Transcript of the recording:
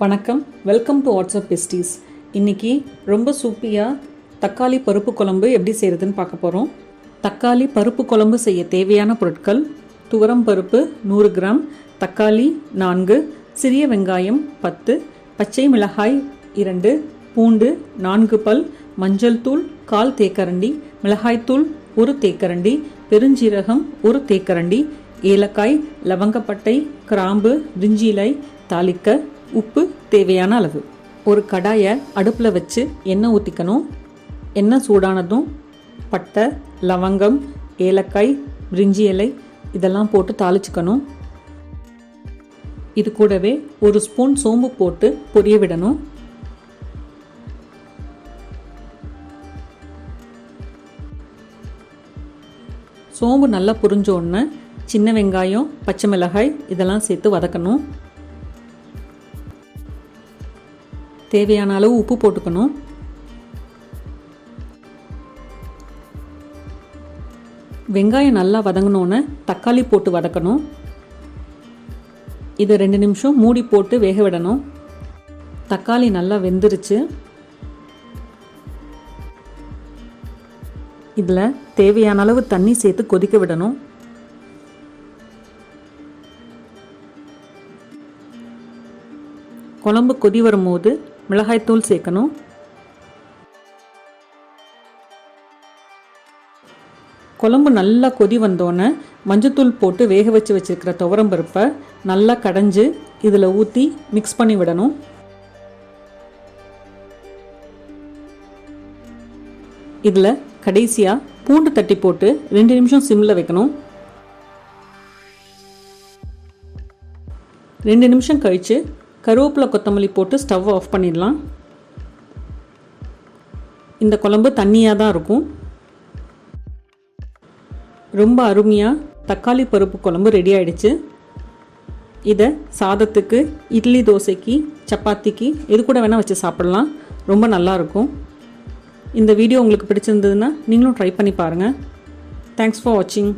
வணக்கம், welcome to WhatsApp besties. இன்றைக்கி ரொம்ப சூப்பியாக தக்காளி பருப்பு குழம்பு எப்படி செய்கிறதுன்னு பார்க்க போகிறோம். தக்காளி பருப்பு குழம்பு செய்ய தேவையான பொருட்கள்: துவரம் பருப்பு 100 கிராம், தக்காளி 4, சிறிய வெங்காயம் 10, பச்சை மிளகாய் 2, பூண்டு 4 பல், மஞ்சள் தூள் 1/4 தேக்கரண்டி, மிளகாய்த்தூள் 1 தேக்கரண்டி, பெருஞ்சீரகம் 1 தேக்கரண்டி, ஏலக்காய், லவங்கப்பட்டை, கிராம்பு, பிரிஞ்சி இலை, தாளிக்க, உப்பு தேவையான அளவு. ஒரு கடாயை அடுப்பில் வச்சு எண்ணெய் ஊற்றிக்கணும். எண்ணெய் சூடானதும் பட்டை, லவங்கம், ஏலக்காய், பிரிஞ்சி இலை இதெல்லாம் போட்டு தாளிச்சுக்கணும். இது கூடவே 1 ஸ்பூன் சோம்பு போட்டு பொரிய விடணும். சோம்பு நல்லா புரிஞ்ச உடனே சின்ன வெங்காயம், பச்சை மிளகாய் இதெல்லாம் சேர்த்து வதக்கணும். தேவையான அளவு உப்பு போட்டுக்கணும். வெங்காயம் நல்லா வதங்கினோன்னே தக்காளி போட்டு வதக்கணும். இதை 2 நிமிஷம் மூடி போட்டு வேக விடணும். தக்காளி நல்லா வெந்துருச்சு. இதில் தேவையான அளவு தண்ணி சேர்த்து கொதிக்க விடணும். குழம்பு கொதி வரும்போது மிளகாய்த்தூள் சேர்க்கணும். குழம்பு நல்லா கொதி வந்தோன்னே மஞ்சத்தூள் போட்டு வேக வச்சுருக்கிற துவரம் பருப்பை நல்லா கடைஞ்சி இதில் ஊற்றி மிக்ஸ் பண்ணி விடணும். இதில் கடைசியாக பூண்டு தட்டி போட்டு 2 நிமிஷம் சிம்மில் வைக்கணும். 2 நிமிஷம் கழித்து கருவேப்பிலை, கொத்தமல்லி போட்டு ஸ்டவ் ஆஃப் பண்ணிடலாம். இந்த குழம்பு தண்ணியாக தான் இருக்கும். ரொம்ப அருமையாக தக்காளி பருப்பு குழம்பு ரெடி ஆகிடுச்சு. இதை சாதத்துக்கு, இட்லி, தோசைக்கு, சப்பாத்திக்கு எது கூட வேணால் வச்சு சாப்பிட்லாம். ரொம்ப நல்லாயிருக்கும். இந்த வீடியோ உங்களுக்கு பிடிச்சிருந்ததுன்னா நீங்களும் ட்ரை பண்ணி பாருங்கள். தேங்க்ஸ் ஃபார் வாட்சிங்.